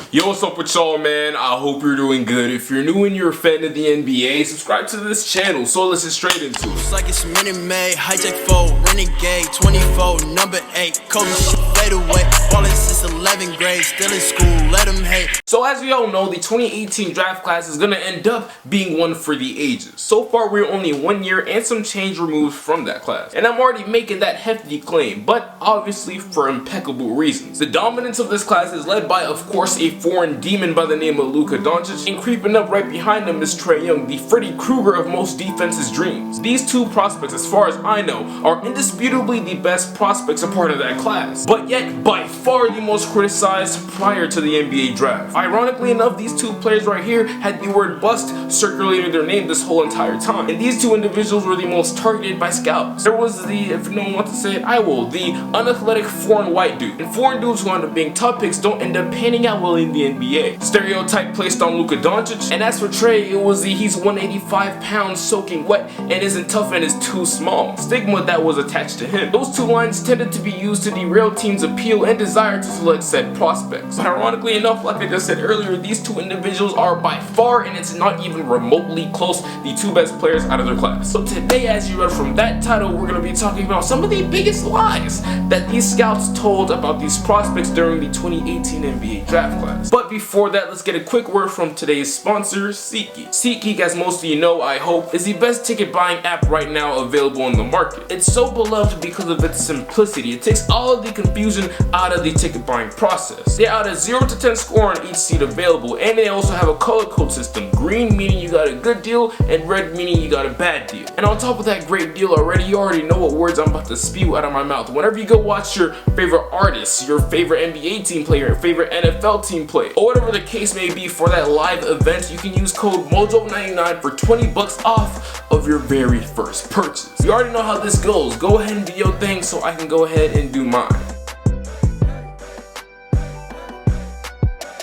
Yo, what's up with y'all, man? I hope you're doing good. If you're new and you're a fan of the NBA, subscribe to this channel. So let's get straight into it. It's like it's Minute Maid, hijack 4, renegade, 24, number 8, Kobe shit fade away, ballin' since 11th grade, still in school, let them hate. So as we all know, the 2018 draft class is gonna end up being one for the ages. So far, we're only 1 year and some change removed from that class. And I'm already making that hefty claim, but obviously for impeccable reasons. The dominance of this class is led by, of course, a foreign demon by the name of Luka Doncic, and creeping up right behind him is Trae Young, the Freddy Krueger of most defenses' dreams. These two prospects, as far as I know, are indisputably the best prospects a part of that class, but yet by far the most criticized prior to the NBA draft. Ironically enough, these two players right here had the word bust circulating their name this whole entire time, and these two individuals were the most targeted by scouts. There was the, if no one wants to say it, I will, the unathletic foreign white dude. And foreign dudes who end up being top picks don't end up panning out well in the NBA. Stereotype placed on Luka Doncic, and as for Trae, it was the he's 185 pounds soaking wet and isn't tough and is too small stigma that was attached to him. Those two lines tended to be used to derail teams' appeal and desire to select said prospects. But ironically enough, like I just said earlier, these two individuals are by far, and it's not even remotely close, the two best players out of their class. So today, as you read from that title, we're going to be talking about some of the biggest lies that these scouts told about these prospects during the 2018 NBA draft class. But before that, let's get a quick word from today's sponsor, SeatGeek. SeatGeek, as most of you know, I hope, is the best ticket buying app right now available in the market. It's so beloved because of its simplicity. It takes all of the confusion out of the ticket buying process. They add a 0 to 10 score on each seat available, and they also have a color code system. Green meaning you got a good deal, and red meaning you got a bad deal. And on top of that great deal already, you already know what words I'm about to spew out of my mouth. Whenever you go watch your favorite artist, your favorite NBA team player, your favorite NFL team play, or whatever the case may be for that live event, you can use code MOJO99 for 20 bucks off of your very first purchase. You already know how this goes. Go ahead and do your thing so I can go ahead and do mine.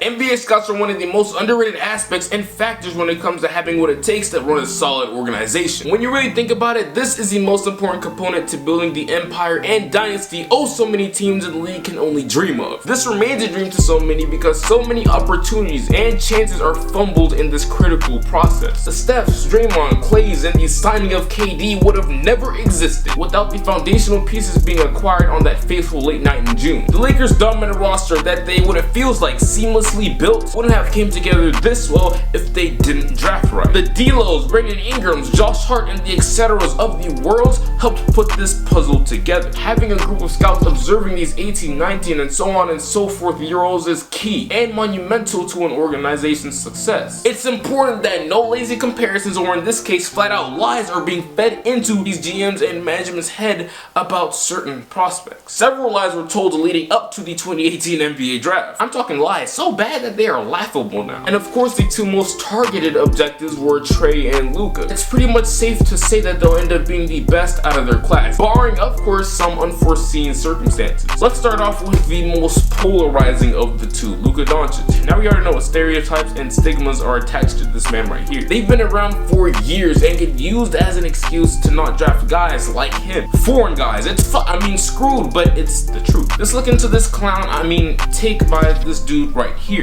NBA scouts are one of the most underrated aspects and factors when it comes to having what it takes to run a solid organization. When you really think about it, this is the most important component to building the empire and dynasty so many teams in the league can only dream of. This remains a dream to so many because so many opportunities and chances are fumbled in this critical process. The Stephs, Draymond, Clays, and the signing of KD would have never existed without the foundational pieces being acquired on that fateful late night in June. The Lakers' dominant roster that they, what it feels like, seamlessly built wouldn't have came together this well if they didn't draft right. The D'Los, Brandon Ingrams, Josh Hart, and the etceteras of the world helped put this puzzle together. Having a group of scouts observing these 18, 19, and so on and so forth year-olds is key and monumental to an organization's success. It's important that no lazy comparisons, or in this case flat out lies, are being fed into these GMs and management's head about certain prospects. Several lies were told leading up to the 2018 NBA draft. I'm talking lies so bad that they are laughable now. And of course, the two most targeted objectives were Trae and Luka. It's pretty much safe to say that they'll end up being the best out of their class, barring of course some unforeseen circumstances. Let's start off with the most polarizing of the two, Luka Doncic. Now we already know what stereotypes and stigmas are attached to this man right here. They've been around for years and get used as an excuse to not draft guys like him. Foreign guys, it's screwed, but it's the truth. Just look into this clown, take by this dude right here.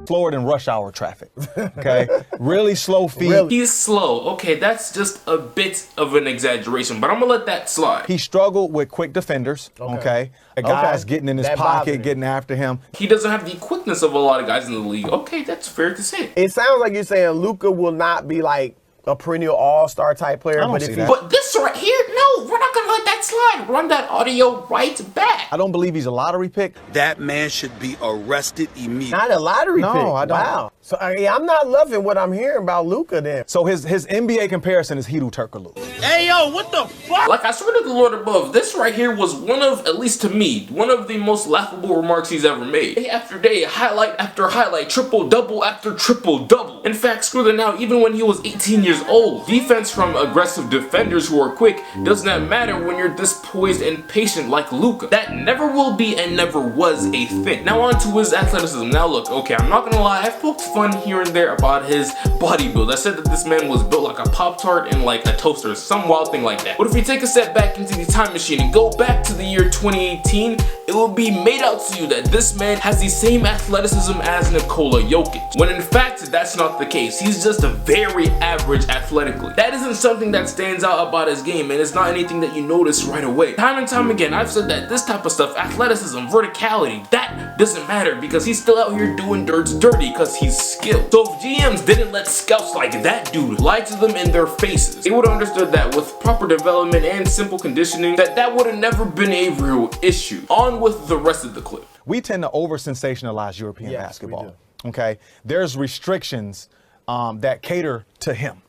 Slower than rush hour traffic, okay? Really slow feet. Really? He's slow. Okay, that's just a bit of an exaggeration, but I'm gonna let that slide. He struggled with quick defenders, okay? A guy's getting in his pocket, getting after him. He doesn't have the quickness of a lot of guys in the league. Okay, that's fair to say. It sounds like you're saying Luka will not be like a perennial all-star type player. But this right here, no, we're not gonna let that slide. Run that audio right back. I don't believe he's a lottery pick. That man should be arrested immediately. Not a lottery pick. No, I don't. Wow. So I'm not loving what I'm hearing about Luka then. So his NBA comparison is Hedo Turkoglu. Hey yo, what the fuck? Like I swear to the Lord above, this right here was one of, at least to me, one of the most laughable remarks he's ever made. Day after day, highlight after highlight, triple-double after triple-double. In fact, screw that now, even when he was 18 years old, defense from aggressive defenders who are quick does not matter when you're this poised and patient like Luka. That never will be and never was a thing. Now on to his athleticism. Now look, okay, I'm not gonna lie, I've poked fun here and there about his body build. I said that this man was built like a Pop-Tart and like a toaster, some wild thing like that. But if we take a step back into the time machine and go back to the year 2018, it will be made out to you that this man has the same athleticism as Nikola Jokic, when in fact that's not the case. He's just a very average athletically. That isn't something that stands out about his game, and it's not anything that you notice right away. Time and time again, I've said that this type of stuff, athleticism, verticality, that doesn't matter because he's still out here doing dirt's dirty because he's skilled. So if GMs didn't let scouts like that dude lie to them in their faces, they would have understood that with proper development and simple conditioning, that would have never been a real issue. On with the rest of the clip. We tend to over-sensationalize European basketball. Okay, there's restrictions that cater to him.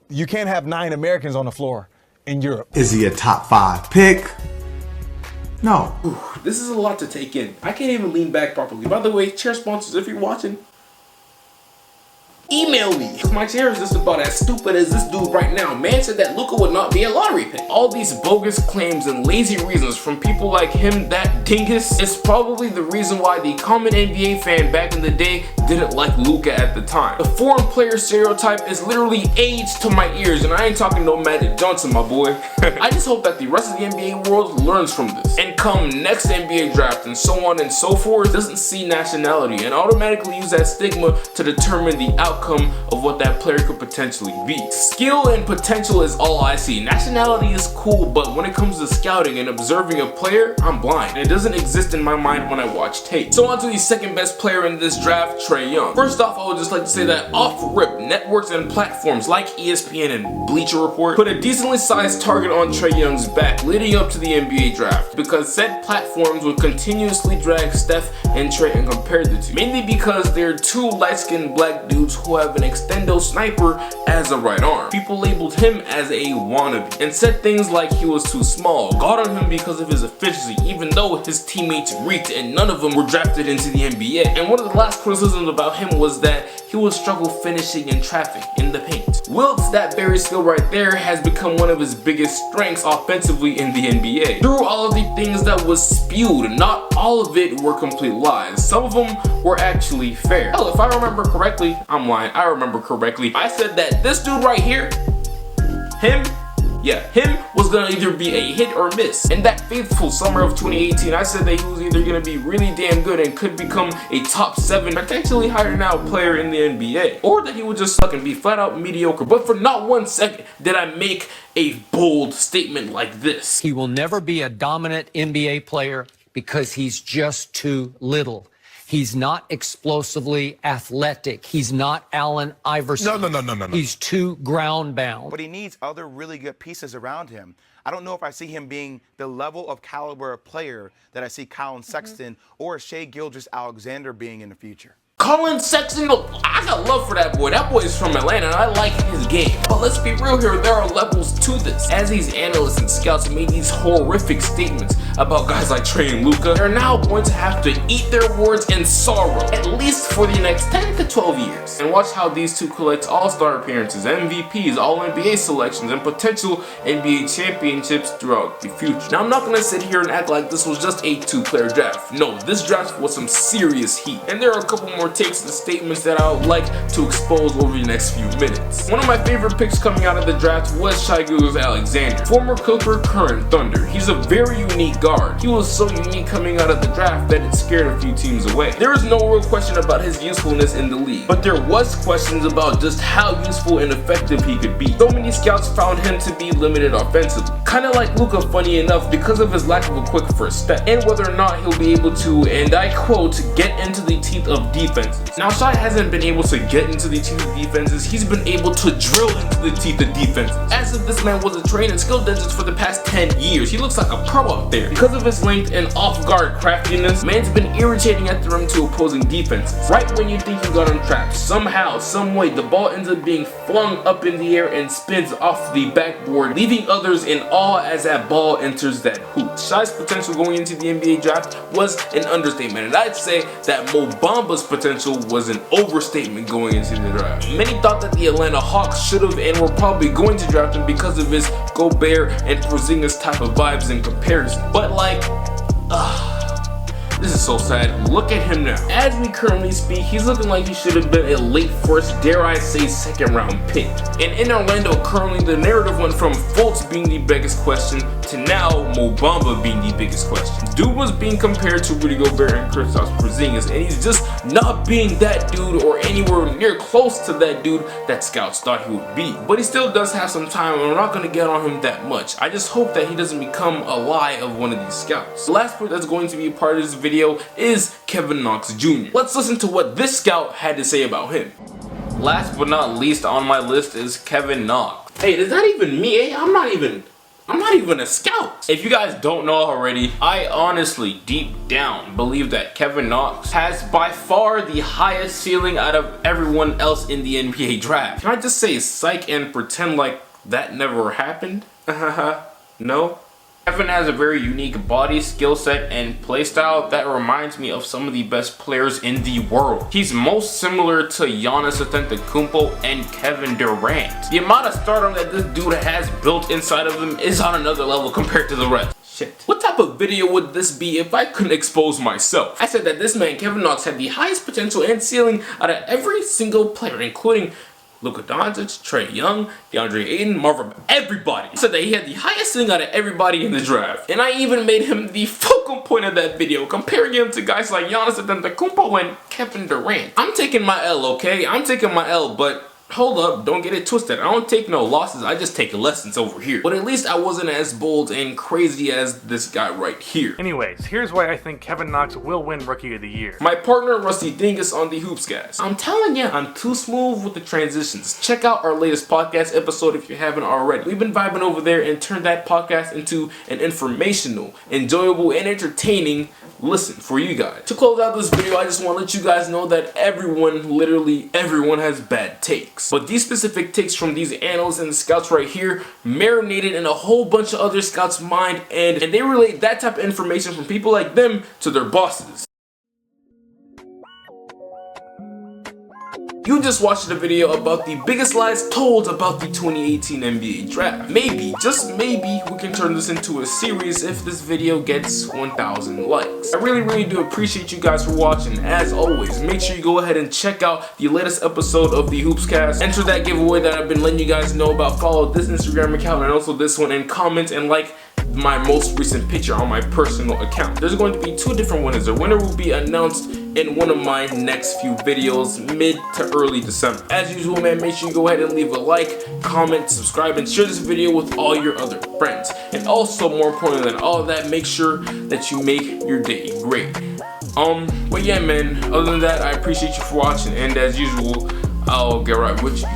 You can't have 9 Americans on the floor in Europe. Is he a top 5 pick? No. Ooh, this is a lot to take in. I can't even lean back properly. By the way, chair sponsors, if you're watching, email me. Cause my chair is just about as stupid as this dude right now. Man said that Luka would not be a lottery pick. All these bogus claims and lazy reasons from people like him, that dingus, is probably the reason why the common NBA fan back in the day didn't like Luka at the time. The foreign player stereotype is literally AIDS to my ears, and I ain't talking no Magic Johnson, my boy. I just hope that the rest of the NBA world learns from this, and come next NBA draft and so on and so forth, doesn't see nationality and automatically use that stigma to determine the outcome of what that player could potentially be. Skill and potential is all I see. Nationality is cool, but when it comes to scouting and observing a player, I'm blind. It doesn't exist in my mind when I watch tape. So on to the second best player in this draft, Trae Young. First off, I would just like to say that off rip, networks and platforms like ESPN and Bleacher Report put a decently sized target on Trae Young's back leading up to the NBA draft, because said platforms would continuously drag Steph and Trae and compare the two, mainly because they're two light-skinned black dudes who have an extendo sniper as a right arm. People labeled him as a wannabe and said things like he was too small, got on him because of his efficiency, even though his teammates reeked and none of them were drafted into the NBA. And one of the last criticisms about him was that he would struggle finishing in traffic in the paint. Wilt's that very skill right there has become one of his biggest strengths offensively in the NBA. Through all of the things that was spewed, not all of it were complete lies. Some of them were actually fair. Hell, if I remember correctly, I'm lying, I remember correctly, I said that this dude right here, him was gonna either be a hit or miss. In that faithful summer of 2018, I said that he was either gonna be really damn good and could become a top 7, potentially higher now player in the NBA, or that he would just suck and be flat out mediocre. But for not 1 second did I make a bold statement like this. He will never be a dominant NBA player because he's just too little. He's not explosively athletic. He's not Allen Iverson. No. He's too ground bound. But he needs other really good pieces around him. I don't know if I see him being the level of caliber of player that I see Colin Sexton or Shai Gilgeous-Alexander being in the future. Colin Sexton, I got love for that boy. That boy is from Atlanta and I like his game. But let's be real here, there are levels to this. As these analysts and scouts made these horrific statements about guys like Trae and Luka, they're now going to have to eat their words in sorrow, at least for the next 10 to 12 years. And watch how these two collect all-star appearances, MVPs, All-NBA selections, and potential NBA championships throughout the future. Now I'm not going to sit here and act like this was just a 2-player draft. No, this draft was some serious heat. And there are a couple more takes and statements that I would like to expose over the next few minutes. One of my favorite picks coming out of the draft was Shai Gilgeous-Alexander, former Clipper, current Thunder. He's a very unique guard. He was so unique coming out of the draft that it scared a few teams away. There is no real question about his usefulness in the league, but there was questions about just how useful and effective he could be. So many scouts found him to be limited offensively. Kinda like Luka, funny enough, because of his lack of a quick first step, and whether or not he'll be able to, and I quote, get into the teeth of defense. Now Shai hasn't been able to get into the teeth of defenses, he's been able to drill into the teeth of defenses. As if this man wasn't trained in skill digits for the past 10 years. He looks like a pro up there. Because of his length and off-guard craftiness, man's been irritating at the rim to opposing defenses. Right when you think you got him trapped, somehow, some way, the ball ends up being flung up in the air and spins off the backboard, leaving others in awe as that ball enters that hoop. Shai's potential going into the NBA draft was an understatement, and I'd say that Mohamed Bamba's potential was an overstatement going into the draft. Many thought that the Atlanta Hawks should have and were probably going to draft him because of his Gobert and Porzingis type of vibes in comparison. But like, This is so sad. Look at him now. As we currently speak, he's looking like he should have been a late first, dare I say second round pick. And in Orlando, currently the narrative went from Fultz being the biggest question to now Mo Bamba being the biggest question. Dude was being compared to Rudy Gobert and Kristaps Porzingis, and he's just not being that dude or anywhere near close to that dude that scouts thought he would be. But he still does have some time, and we're not going to get on him that much. I just hope that he doesn't become a lie of one of these scouts. The last person that's going to be a part of this video is Kevin Knox Jr. Let's listen to what this scout had to say about him. Last but not least on my list is Kevin Knox. Hey, is that even me? I'm not even a scout. If you guys don't know already, I honestly, deep down, believe that Kevin Knox has by far the highest ceiling out of everyone else in the NBA draft. Can I just say psych and pretend like that never happened? No? Kevin has a very unique body, skill set, and playstyle that reminds me of some of the best players in the world. He's most similar to Giannis Antetokounmpo and Kevin Durant. The amount of stardom that this dude has built inside of him is on another level compared to the rest. Shit. What type of video would this be if I couldn't expose myself? I said that this man, Kevin Knox, had the highest potential and ceiling out of every single player, including Luka Doncic, Trae Young, DeAndre Ayton, Marvin, everybody. I said that he had the highest ceiling out of everybody in the draft. And I even made him the focal point of that video, comparing him to guys like Giannis Antetokounmpo and Kevin Durant. I'm taking my L, okay? I'm taking my L, but hold up, don't get it twisted. I don't take no losses, I just take lessons over here. But at least I wasn't as bold and crazy as this guy right here. Anyways, here's why I think Kevin Knox will win Rookie of the Year. My partner Rusty Dingus on the Hoopscast. I'm telling you, I'm too smooth with the transitions. Check out our latest podcast episode if you haven't already. We've been vibing over there and turned that podcast into an informational, enjoyable, and entertaining listen for you guys. To close out this video, I just want to let you guys know that everyone, literally everyone, has bad takes. But these specific takes from these analysts and scouts right here marinated in a whole bunch of other scouts' mind, and they relate that type of information from people like them to their bosses. You just watched a video about the biggest lies told about the 2018 NBA draft. Maybe, just maybe, we can turn this into a series if this video gets 1,000 likes. I really do appreciate you guys for watching. As always, make sure you go ahead and check out the latest episode of the Hoopscast. Enter that giveaway that I've been letting you guys know about. Follow this Instagram account and also this one, and comment and like my most recent picture on my personal account. There's going to be 2 different winners. The winner will be announced in one of my next few videos, mid to early December. As usual, man, make sure you go ahead and leave a like, comment, subscribe, and share this video with all your other friends. And also, more important than all of that, make sure that you make your day great. But yeah, man, other than that, I appreciate you for watching, and as usual, I'll get right with you.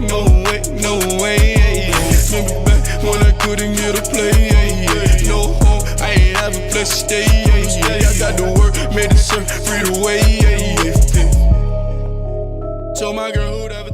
No way, remember back when I couldn't get a play, no home, I ain't have a place to stay, I got to work, made the surf free the way, told my girl who'd ever